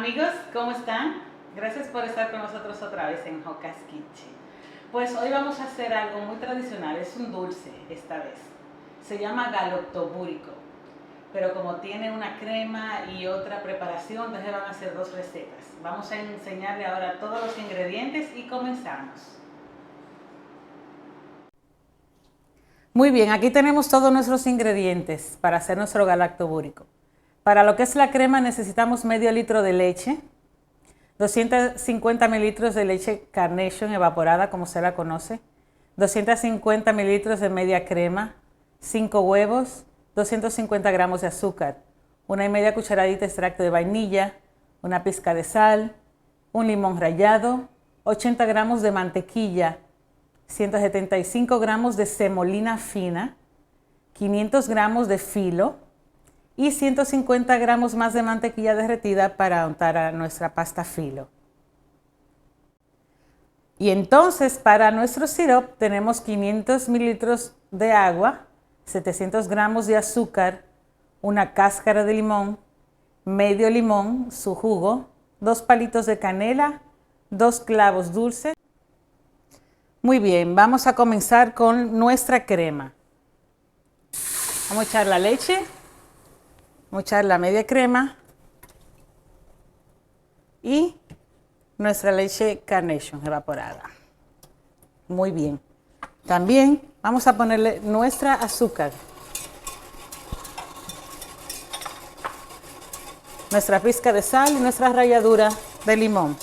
Amigos, ¿cómo están? Gracias por estar con nosotros otra vez en Joca's Kitchen. Pues hoy vamos a hacer algo muy tradicional, es un dulce esta vez. Se llama galactobúrico, pero como tiene una crema y otra preparación, entonces van a ser dos recetas. Vamos a enseñarle ahora todos los ingredientes y comenzamos. Muy bien, aquí tenemos todos nuestros ingredientes para hacer nuestro galactobúrico. Para lo que es la crema necesitamos medio litro de leche, 250 mililitros de leche Carnation evaporada, como se la conoce, 250 mililitros de media crema, 5 huevos, 250 gramos de azúcar, 1,5 cucharadita de extracto de vainilla, una pizca de sal, un limón rallado, 80 gramos de mantequilla, 175 gramos de semolina fina, 500 gramos de filo, y 150 gramos más de mantequilla derretida para untar a nuestra pasta filo. Y entonces para nuestro sirope tenemos 500 mililitros de agua, 700 gramos de azúcar, una cáscara de limón, medio limón, su jugo, 2 palitos de canela, 2 clavos dulces. Muy bien, vamos a comenzar con nuestra crema. Vamos a echar la leche. Vamos a echar la media crema y nuestra leche Carnation evaporada. Muy bien. También vamos a ponerle nuestra azúcar, nuestra pizca de sal y nuestra ralladura de limón.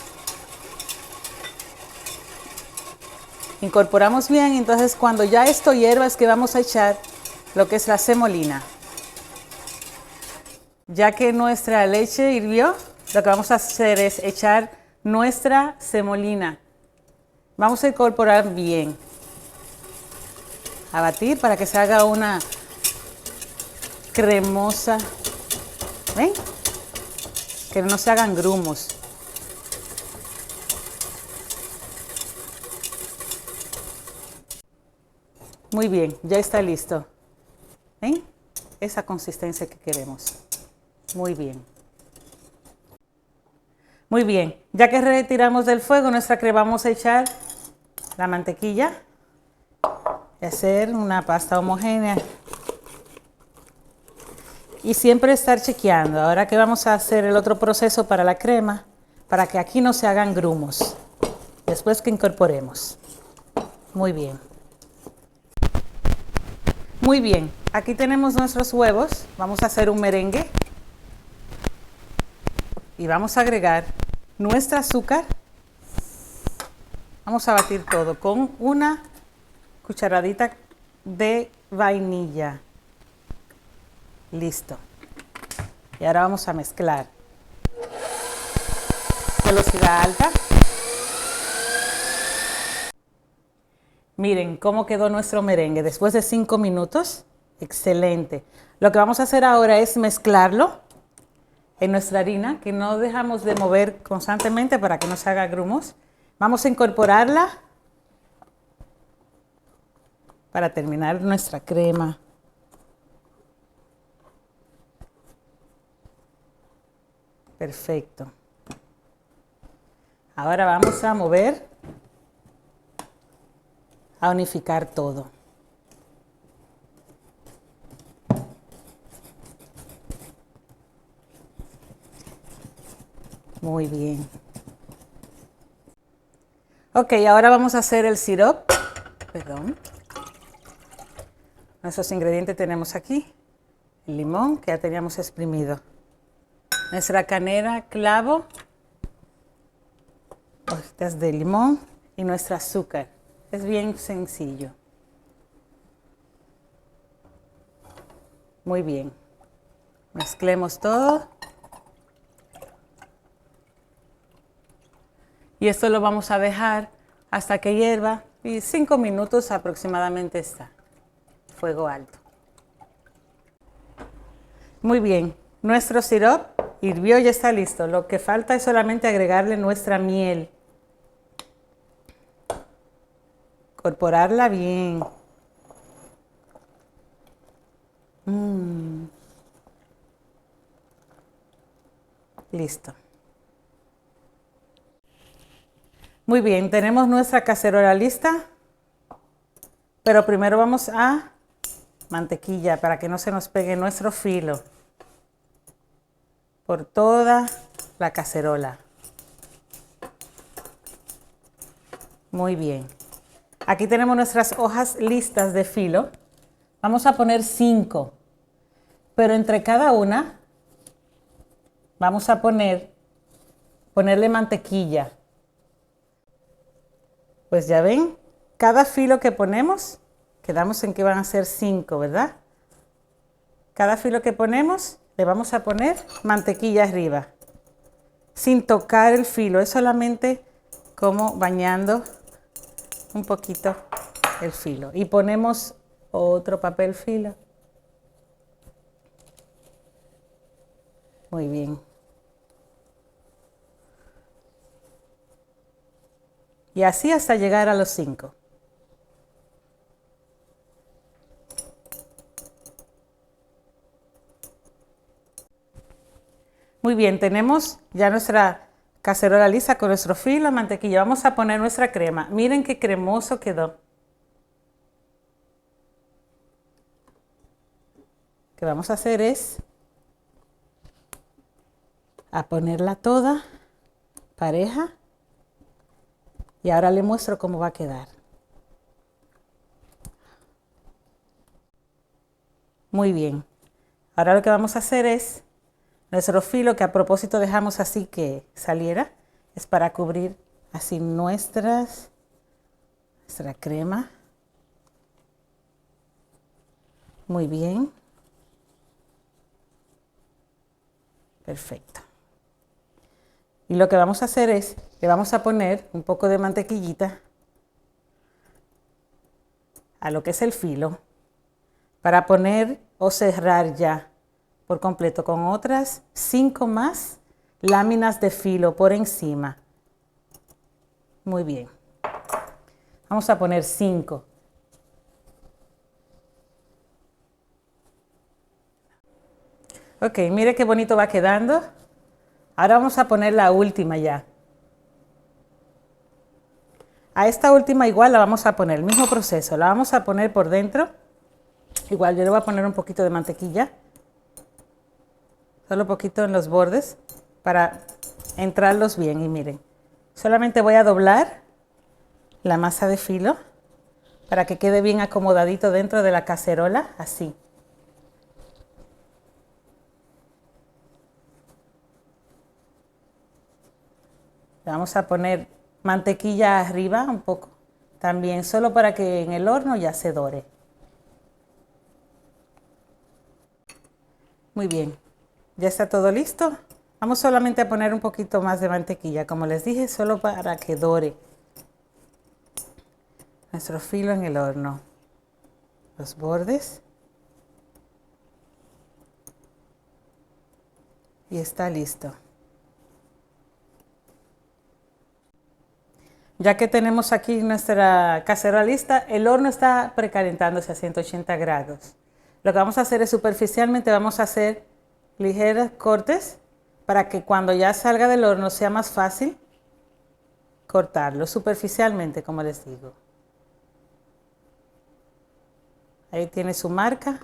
Incorporamos bien, entonces cuando ya esto hierva es que vamos a echar lo que es la semolina. Ya que nuestra leche hirvió, lo que vamos a hacer es echar nuestra semolina. Vamos a incorporar bien. A batir para que se haga una cremosa. ¿Ven? Que no se hagan grumos. Muy bien, ya está listo. ¿Ven? Esa consistencia que queremos. Muy bien. Muy bien, ya que retiramos del fuego nuestra crema, vamos a echar la mantequilla y hacer una pasta homogénea. Y siempre estar chequeando. Ahora que vamos a hacer el otro proceso para la crema, para que aquí no se hagan grumos, después que incorporemos. Muy bien. Muy bien, aquí tenemos nuestros huevos. Vamos a hacer un merengue. Y vamos a agregar nuestra azúcar. Vamos a batir todo con una cucharadita de vainilla. Listo. Y ahora vamos a mezclar. Velocidad alta. Miren cómo quedó nuestro merengue después de 5 minutos. Excelente. Lo que vamos a hacer ahora es mezclarlo en nuestra harina, que no dejamos de mover constantemente para que no se haga grumos. Vamos a incorporarla para terminar nuestra crema. Perfecto. Ahora vamos a mover, a unificar todo. Muy bien. Ok, ahora vamos a hacer el sirope. Perdón. Nuestros ingredientes tenemos aquí. El limón que ya teníamos exprimido. Nuestra canela, clavo. Hojitas de limón y nuestro azúcar. Es bien sencillo. Muy bien. Mezclemos todo. Y esto lo vamos a dejar hasta que hierva y 5 minutos aproximadamente está. Fuego alto. Muy bien, nuestro sirope hirvió y ya está listo. Lo que falta es solamente agregarle nuestra miel. Incorporarla bien. Listo. Muy bien, tenemos nuestra cacerola lista, pero primero vamos a mantequilla para que no se nos pegue nuestro filo por toda la cacerola. Muy bien. Aquí tenemos nuestras hojas listas de filo. Vamos a poner 5, pero entre cada una vamos a ponerle mantequilla. Pues ya ven, cada filo que ponemos, quedamos en que van a ser 5, ¿verdad? Cada filo que ponemos le vamos a poner mantequilla arriba, sin tocar el filo, es solamente como bañando un poquito el filo. Y ponemos otro papel filo. Muy bien. Y así hasta llegar a los 5. Muy bien, tenemos ya nuestra cacerola lista con nuestro filo, mantequilla. Vamos a poner nuestra crema. Miren qué cremoso quedó. Lo que vamos a hacer es a ponerla toda pareja. Y ahora le muestro cómo va a quedar. Muy bien. Ahora lo que vamos a hacer es nuestro filo, que a propósito dejamos así que saliera, es para cubrir así nuestra crema. Muy bien. Perfecto. Y lo que vamos a hacer es, le vamos a poner un poco de mantequillita a lo que es el filo, para poner o cerrar ya por completo con otras 5 más láminas de filo por encima. Muy bien. Vamos a poner 5. Ok, mire qué bonito va quedando. Ahora vamos a poner la última ya. A esta última igual la vamos a poner, el mismo proceso. La vamos a poner por dentro. Igual yo le voy a poner un poquito de mantequilla. Solo un poquito en los bordes para entrarlos bien. Y miren, solamente voy a doblar la masa de filo para que quede bien acomodadito dentro de la cacerola, así. Vamos a poner mantequilla arriba un poco, también solo para que en el horno ya se dore. Muy bien, ya está todo listo. Vamos solamente a poner un poquito más de mantequilla, como les dije, solo para que dore nuestro filo en el horno. Los bordes. Y está listo. Ya que tenemos aquí nuestra cacerola lista, el horno está precalentándose a 180 grados. Lo que vamos a hacer es superficialmente, vamos a hacer ligeros cortes para que cuando ya salga del horno sea más fácil cortarlo superficialmente, como les digo. Ahí tiene su marca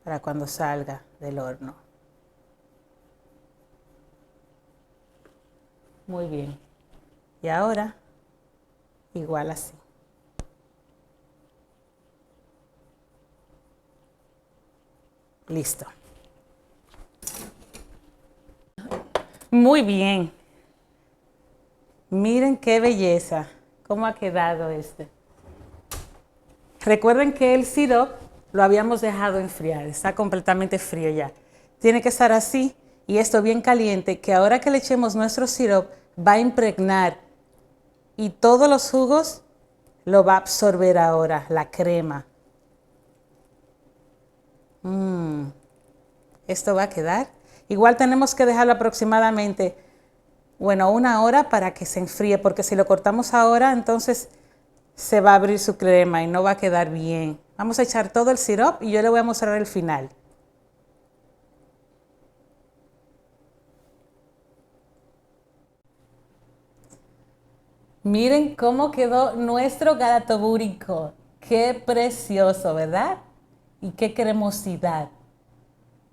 para cuando salga del horno. Muy bien. Y ahora, igual así. Listo. Muy bien. Miren qué belleza. ¿Cómo ha quedado este? Recuerden que el sirope lo habíamos dejado enfriar. Está completamente frío ya. Tiene que estar así y esto bien caliente, que ahora que le echemos nuestro sirope va a impregnar y todos los jugos lo va a absorber ahora, la crema. Esto va a quedar. Igual tenemos que dejarlo aproximadamente, bueno, 1 hora para que se enfríe, porque si lo cortamos ahora, entonces se va a abrir su crema y no va a quedar bien. Vamos a echar todo el sirope y yo le voy a mostrar el final. Miren cómo quedó nuestro galatobúrico. Qué precioso, ¿verdad? Y qué cremosidad.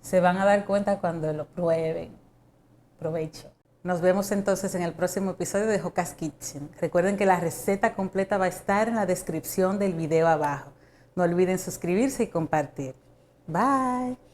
Se van a dar cuenta cuando lo prueben. Provecho. Nos vemos entonces en el próximo episodio de Joca's Kitchen. Recuerden que la receta completa va a estar en la descripción del video abajo. No olviden suscribirse y compartir. Bye.